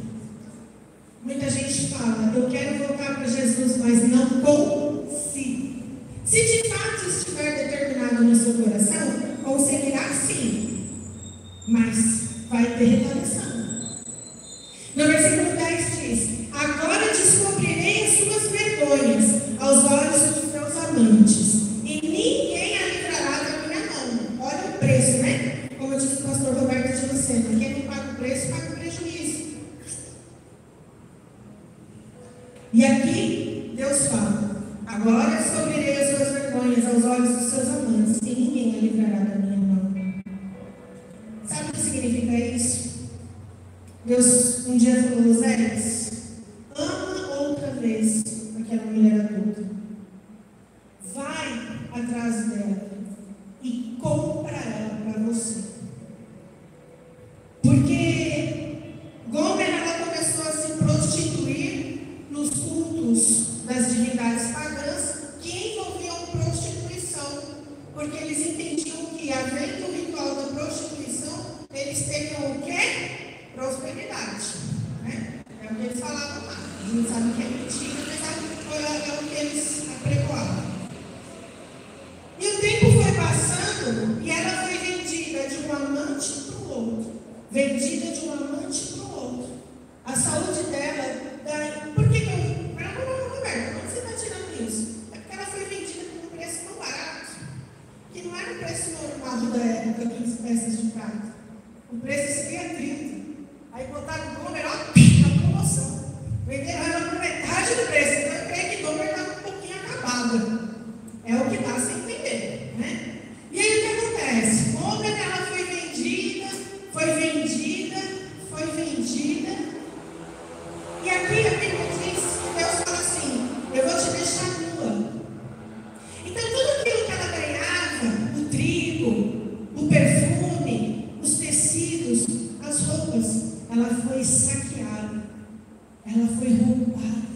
Muita gente fala, eu quero voltar para Jesus, mas não consigo. Se de fato estiver determinado no seu coração, conseguirá sim, mas vai ter retaliação. No versículo 10 diz: agora descobrirei as suas vergonhas aos olhos dos teus amantes, e ninguém a livrará da minha mão. Olha o preço, né? Como disse o pastor Roberto de Lucena, quem não paga o preço, paga o prejuízo. E aqui Deus fala: agora descobrirei as suas vergonhas aos olhos dos seus amantes, e ninguém a livrará da minha mão. Sabe o que significa isso? Deus um dia falou: Oséias, ama outra vez aquela mulher adulta. Vai atrás dela e compra ela para você. Porque Gomer, ela começou a se prostituir nos cultos das divindades pagãs que envolviam prostituição. Porque eles entendiam que, havendo o ritual da prostituição, eles teriam o quê? Prosperidade, né? É o que eles falavam lá. A gente não sabe o que é mentira, mas é o que eles apregoavam. E o tempo foi passando e ela foi vendida de um amante para o outro. Vendida de um amante para o outro. A saúde dela, por que Roberto, onde você está tirando isso? É porque ela foi vendida por um preço tão barato, que não era o preço normal da época, 15 peças de prata. O preço seria 30. Aí botaram o Gomer, ó, na promoção. Venderam ela por metade do preço. Então eu creio que o Gomer estava um pouquinho acabada. É o que dá sem entender, né? E aí o que acontece? Gomer, ela foi vendida. E aqui a Bíblia diz que Deus fala assim: eu vou te deixar nua. Então tudo aquilo que ela ganhava, o trigo, o perfume, os tecidos, as roupas, ela foi saqueada, ela foi roubada.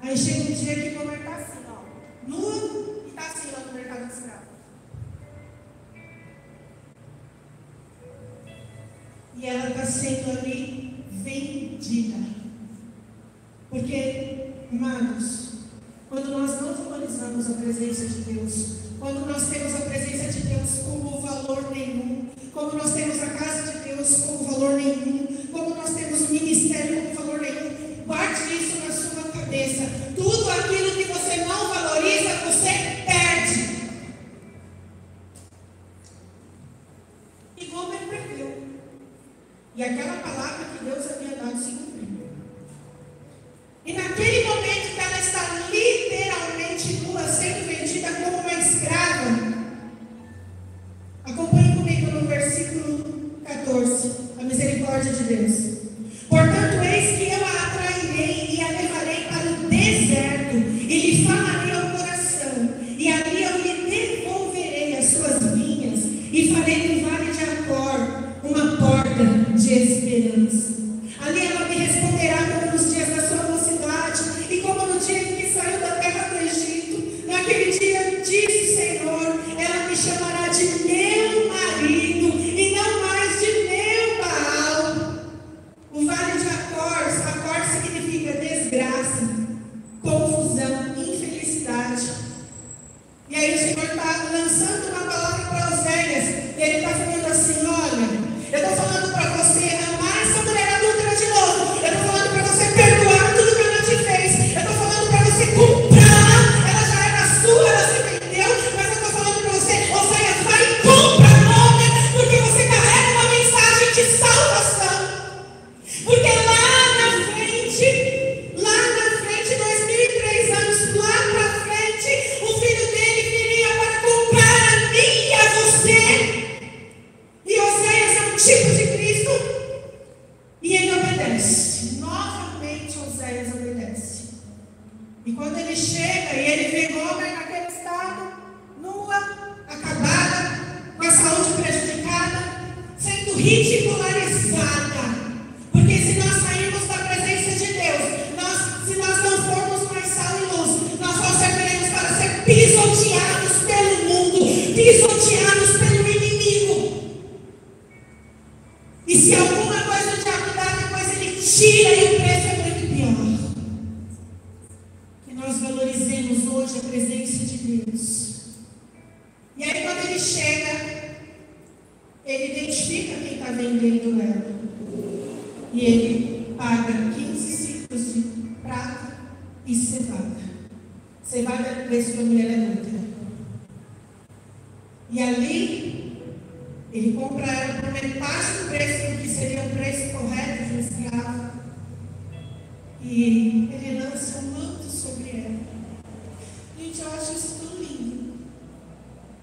Aí chega um dia que o Gomer está assim, ó, nua, e está assim lá no mercado de escravo. E ela está sendo ali vendida. Porque, amados, quando nós não valorizamos a presença de Deus, quando nós temos a presença de Deus como valor nenhum, como nós temos a casa de Deus como valor nenhum, como nós temos o ministério como valor nenhum, guarde isso na sua cabeça. Tudo aquilo que você não valoriza, você perde. E Gomer perdeu. E aquela palavra que Deus havia dado se cumpriu. E naquele momento que ela está literalmente nua, sendo vendida como uma escrava, acompanhe comigo no versículo 14, a misericórdia de Deus. Portanto, eis que eu a atrairei e a levarei para o deserto, e lhe falarei ao coração, e ali eu lhe devolverei as suas vinhas, e farei do vale de Acor uma porta de esperança. Ali ela me responderá como nos dias da sua mocidade, e como no dia em que saiu da terra do Egito. Naquele dia, disse o Senhor, ela me chamará de meu marido, e não mais de meu Baal. O vale de Acor significa desgraça, confusão, infelicidade. E aí o Senhor está lançando uma palavra para Oséias, e Ele está falando assim: olha, eu estou falando para você amar essa mulher adúltera de novo. Eu estou falando para você perdoar tudo que ela te fez. Eu estou falando para você comprá-la. Ela já era sua, ela se vendeu. Mas eu estou falando para você: Oséias, vai e compra Gomer, porque você carrega uma mensagem de salvação. Porque lá na frente, 2003 anos, lá para frente, o filho dele viria para comprar a mim e a você. E Oséias é um tipo de Cristo. E ele obedece. Novamente Oséias obedece. E quando ele chega e ele vê Gomer naquele estado, nua, acabada, com a saúde prejudicada, sendo ridicularizada. Porque se nós sairmos da presença de Deus, se nós não formos mais sal e luz, nós só serviremos para ser pisoteados pelo mundo, pisoteados pelo inimigo. E se alguma coisa o diabo dá E aí, quando ele chega, ele identifica quem está vendendo ela. E ele paga 15 ciclos de prata e cevada. Cevada é o preço da mulher adulta. E ali, ele compra ela por metade do preço, que seria o preço correto de um escravo. E ele lança um manto sobre ela. Gente, eu acho isso tão lindo.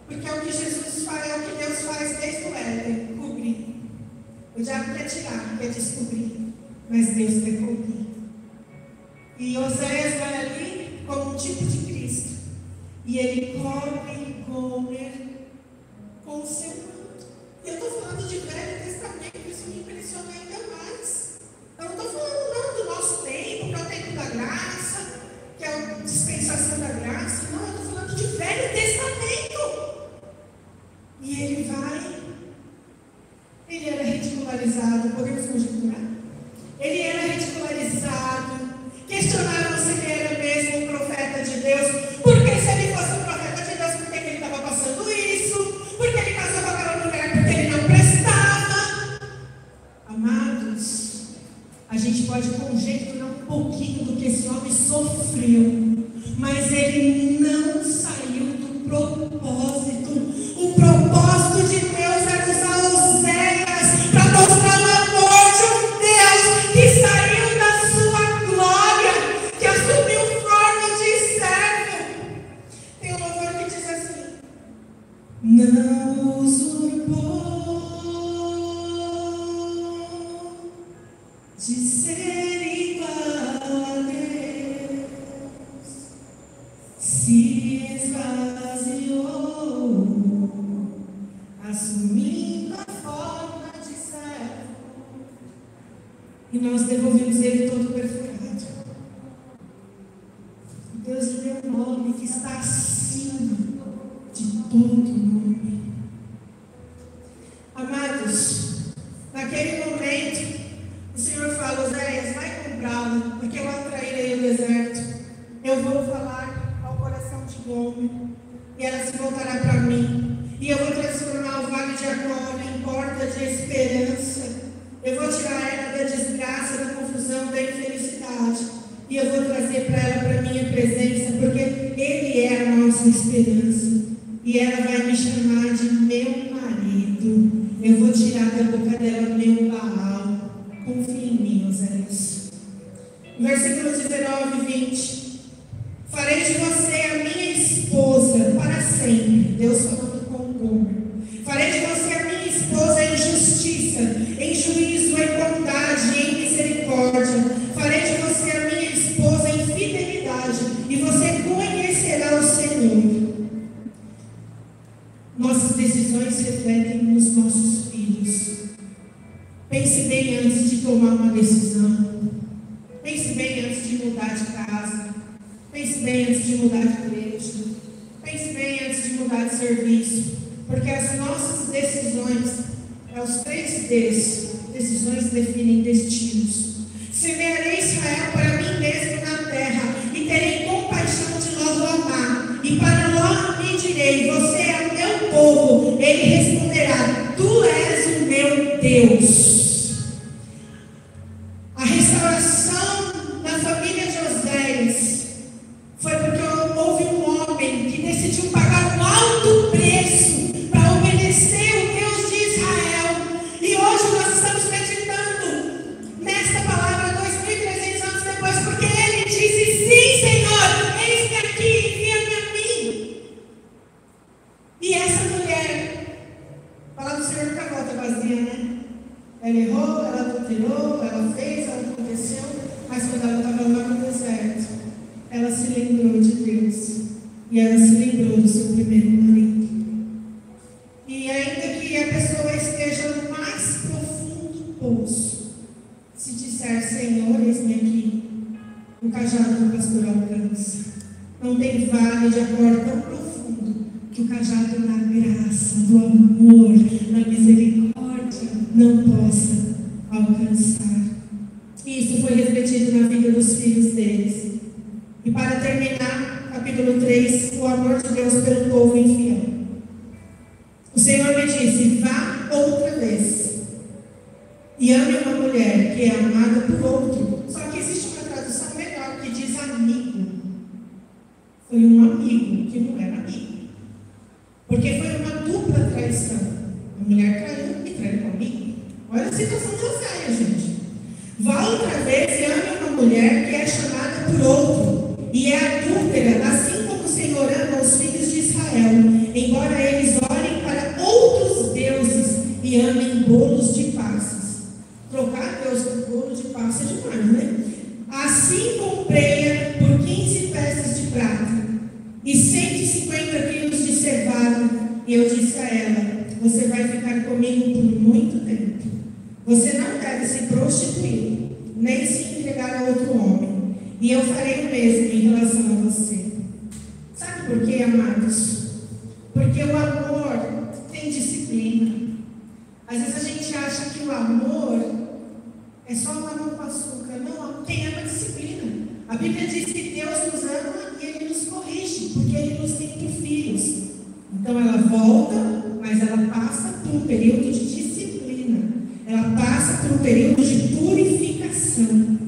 Porque é o que Jesus faz, é o que Deus faz desde o Éden, cobrir. O diabo quer tirar, quer descobrir, mas Deus quer cobrir. E Oséias vai ali como um tipo de Cristo. E ele cobre Gomer com o seu manto. E eu estou falando de Velho Testamento, isso me impressiona ainda mais. Eu não estou falando não do nosso tempo, que é o tempo da graça, que é a dispensação da graça. Não, eu estou falando de Velho Testamento. E ele vai. Ele era ridicularizado, podemos conjecturar? Ele era ridicularizado. Questionaram se ele era mesmo um profeta de Deus. Porque se ele fosse um profeta de Deus, por que ele estava passando isso? Porque ele casou com aquela mulher porque ele não prestava. Amados, a gente pode conjecturar um pouquinho do que esse homem sofreu, mas ele não saiu do propósito. O propósito de Deus era usar Oséias para mostrar o amor de um Deus que saiu da sua glória, que assumiu forma de servo. Tem um louvor que diz assim: não usurpou de ser igual a Deus, se esvaziou, assumindo a forma de servo, e nós devolvemos ele todo perfurado. Deus lhe deu um nome que está acima de todo nome. Amados, naquele momento, o Senhor fala: Oséias, vai comprá-la, porque eu atrairei o deserto. Eu vou falar ao coração de Gomer, e ela se voltará para mim. E eu vou transformar o vale de Acor em porta de esperança. Eu vou tirar ela da desgraça, da confusão, da infelicidade. E eu vou trazer para ela, para a minha presença, porque Ele é a nossa esperança. E ela vai me chamar de meu marido. Eu vou tirar da boca dela meu Baal. Confie em mim, Oséias. Versículos 19 e 20. Farei de você a minha esposa para sempre. Deus falando com Gomer. Farei de você a minha esposa em justiça, em juízo, em bondade e em misericórdia. Farei de você a minha esposa em fidelidade, e você conhecerá o Senhor. Nossas decisões refletem nos nossos filhos. Pense bem antes de tomar uma decisão. Pense bem antes de mudar de casa. Pense bem antes de mudar de igreja. Pense bem antes de mudar de serviço. Porque as nossas decisões, os 3 Ds, decisões definem destinos. Semearei Israel para mim mesmo na terra, e terei compaixão de Ló do Amar. E para Ló lhe direi: você é o meu povo. Ele responderá: tu és o meu Deus. A restauração da família de Oséias foi porque houve um homem que decidiu pagar um alto preço para obedecer o Deus de Israel. E hoje nós estamos meditando nesta palavra 2.300 anos depois, porque ele disse: sim, Senhor, eis-me aqui, envia-me a mim. E essa mulher, a palavra do Senhor nunca volta vazia, né? Ela errou, ela adulterou, ela fez, ela aconteceu, mas quando ela estava lá no deserto, ela se lembrou de Deus. E ela se lembrou do seu primeiro marido. E ainda que a pessoa esteja no mais profundo poço, se disser: Senhor, eis-me aqui, o cajado do pastor alcança. Não tem vale de Acor tão profundo que o cajado da graça, do amor, da misericórdia não possa alcançar. E isso foi refletido na vida dos filhos deles. E para terminar, capítulo 3, o amor de Deus pelo povo infiel. traição? A mulher traiu e traiu comigo. Olha a situação de Oséias, gente. Vá outra vez e ame uma mulher que é chamada por outro e é adúltera, assim como o Senhor ama os filhos de Israel, embora eles olhem para outros deuses e amem bolos de passas. Trocar Deus por bolo de passas é demais, né? Assim comprei-a por 15 peças de prata e 150 quilos de cevada. E eu disse a ela: você vai ficar comigo por muito tempo. Você não deve se prostituir, nem se entregar a outro homem. E eu farei o mesmo em relação a você. Sabe por quê, amados? Porque o amor tem disciplina. Às vezes a gente acha que o amor é só um amor com açúcar. Não, tem uma disciplina. A Bíblia diz que Deus nos ama e Ele nos corrige, porque Ele nos tem por filhos. Então ela volta, mas ela passa por um período de disciplina. Ela passa por um período de purificação.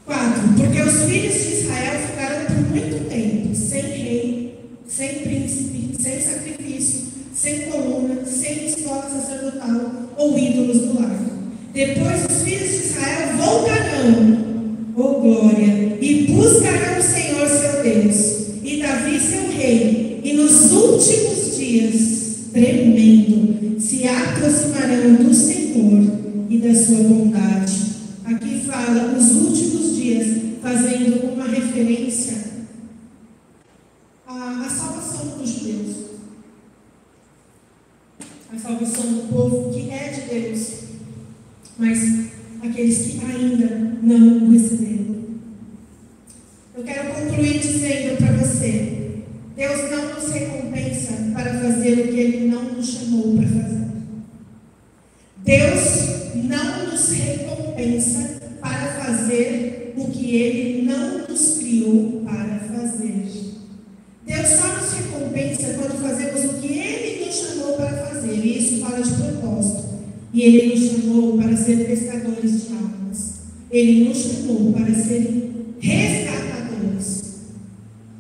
4. Porque os filhos de Israel ficaram por muito tempo sem rei, sem príncipe, sem sacrifício, sem coluna, sem escola sacerdotal ou ídolos do lar. Depois os filhos de Israel voltarão, oh glória, e buscarão o Senhor seu Deus, e Davi seu rei, e nos últimos dias, tremendo, se aproximarão do Senhor e da sua bondade. Aqui fala os últimos dias, fazendo uma referência à salvação dos judeus, a salvação do povo que é de Deus, mas aqueles que ainda não o receberam. Eu quero concluir dizendo para você: Deus não nos recompensa para fazer o que Ele não nos chamou para fazer. Deus não nos recompensa para fazer o que Ele não nos criou para fazer. Deus só nos recompensa quando fazemos o que Ele nos chamou para fazer. E isso fala de propósito. E Ele nos chamou para ser pescadores de almas. Ele nos chamou para ser resgatadores.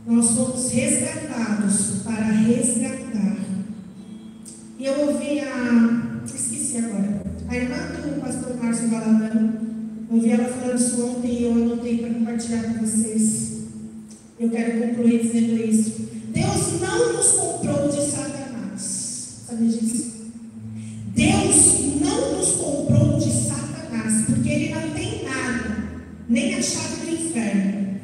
Nós fomos resgatados para resgatar. E eu ouvi esqueci agora, a irmã do pastor Márcio Valadão. Eu ouvi ela falando isso ontem e eu anotei para compartilhar com vocês. Eu quero concluir dizendo isso. Deus não nos comprou de Satanás. Sabe disso? Deus não nos comprou de Satanás, porque Ele não tem nada, nem a chave do inferno.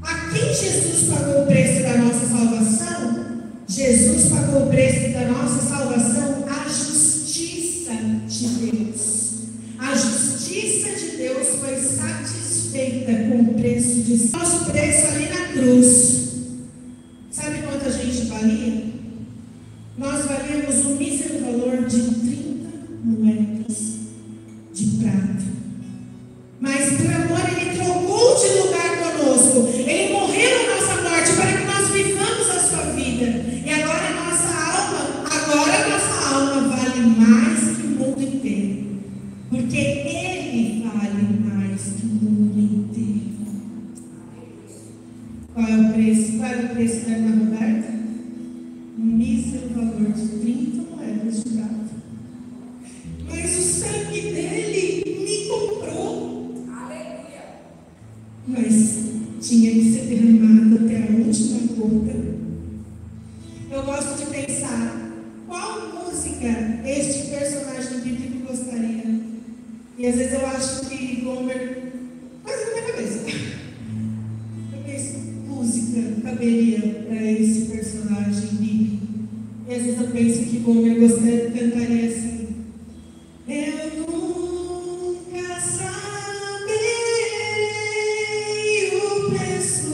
A quem Jesus pagou o preço da nossa salvação? Jesus pagou o preço da nossa salvação, a justiça de Deus. A justiça de Deus foi satisfeita com o preço de nosso preço ali na cruz. Sabe quanto a gente valia? Nós valíamos um mísero valor de 30 moedas de prata. Mas por amor Ele trocou de lugar conosco. Ele morreu na nossa morte para que nós vivamos a sua vida. E agora a nossa alma vale mais que o mundo inteiro. Porque Ele vale mais que o mundo inteiro. Qual é o preço? Qual é o preço da irmã Roberta? Um mísero valor de 30 moedas de prata. Mas o sangue dele me comprou. Aleluia. Mas tinha que ser derramado até a última gota. Eu gosto de pensar qual música este personagem bíblico gostaria. E às vezes eu acho que Gomer faz na minha cabeça. Eu penso, música caberia para esse personagem bíblico. E às vezes eu penso que Gomer cantaria assim: eu nunca saberei o preço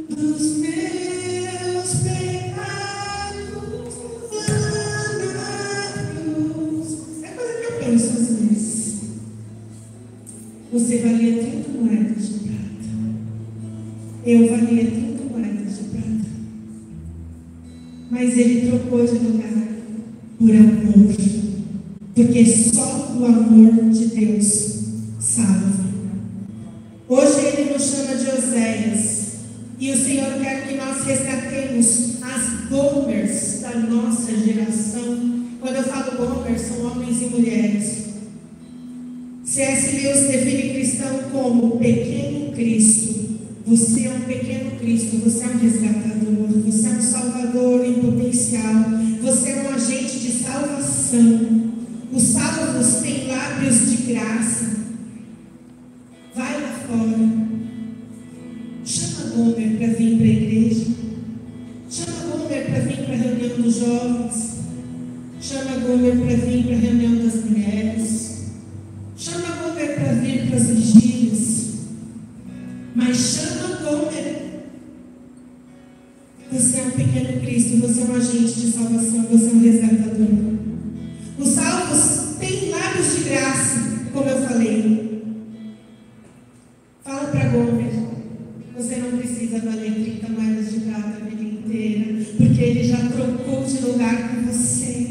dos meus pecados lá na cruz. É coisa que eu penso às vezes. Você valia 30 moedas de prata. Eu valia 30 moedas de prata. Mas Ele trocou de lugar por amor. Porque só o amor de Deus salva. Hoje Ele nos chama de Oséias. E o Senhor quer que nós resgatemos as Gomers da nossa geração. Quando eu falo Gomer, são homens e mulheres. C.S. Lewis define cristão como pequeno Cristo. Você é um pequeno Cristo, você é um resgatador, você é um salvador em potencial, você é um agente de salvação. Os salvos têm lábios de graça. Vai lá fora. Chama Gomer para vir para a igreja. Chama Gomer para vir para a reunião dos jovens. Chama Gomer para vir para a reunião das mulheres. Chama Gomer para vir para as vigílias. Mas chama Gomer. Você é um pequeno Cristo, você é um agente de salvação, você é um resgatador. Os salvos têm lábios de graça, como eu falei. Fala para Gomer, você não precisa valer 30 moedas de prata a vida inteira, porque ele já trocou de lugar com você,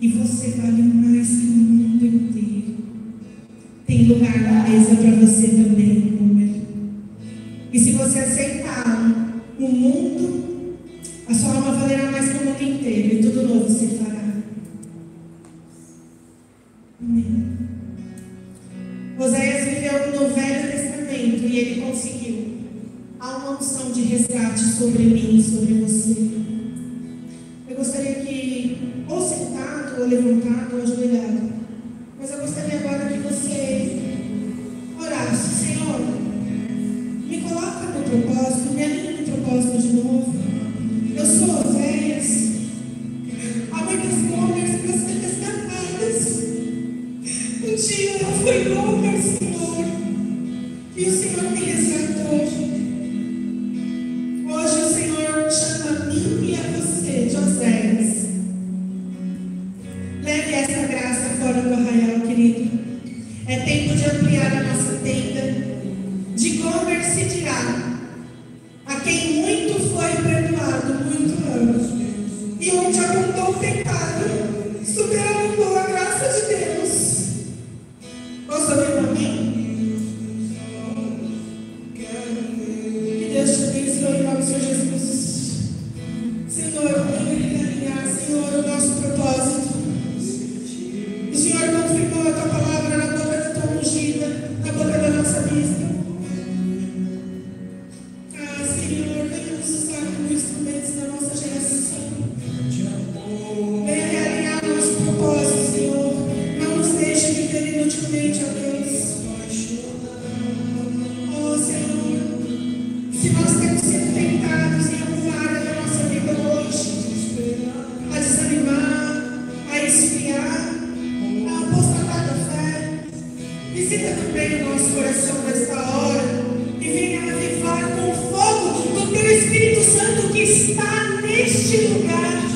e você vale mais que o mundo inteiro. Tem lugar na mesa para você também, Gomer. E se você aceitar o mundo, a sua alma valerá mais que o mundo inteiro, e tudo novo se fará. Amém. Oséias viveu no Velho Testamento e ele conseguiu. Há uma unção de resgate sobre mim, sobre você. Eu gostaria que, ou sentado, ou levantado, ou ajoelhado, mas eu gostaria agora que você orasse. Senhor, me coloca no propósito, me alinha no propósito de novo. Eu sou Oséias. Há muitas Gomers para ser resgatadas. Um dia eu fui Gomer, Senhor, e o Senhor me resgatou. Hoje o Senhor chama a mim e a você de Oséias. Leve essa graça fora do arraial, querido. É tempo de ampliar a nossa tenda. De Gomer se dirá: a quem muito foi perdoado, muito ama. E onde abundou o pecado, superabundou a graça de Deus. Posso ouvir um amém? Que Deus te abençoe em nome do Senhor Jesus. Senhor, vamos alinhar, Senhor, o nosso propósito. O Senhor confirmou a tua palavra na boca da tua ungida, na boca da nossa bispa. Senhor, venha nos usar como instrumentos da nossa geração. Venha realinhar o nosso propósito, Senhor. Não nos deixe viver inutilmente, ó Deus. Oh, Senhor, se nós temos sido tentados em alguma área da nossa vida hoje, a desanimar, a esfriar, a apostatar da fé, visita também o nosso coração nesta hora e venha avivar com o fogo do Teu Espírito Santo que está neste lugar.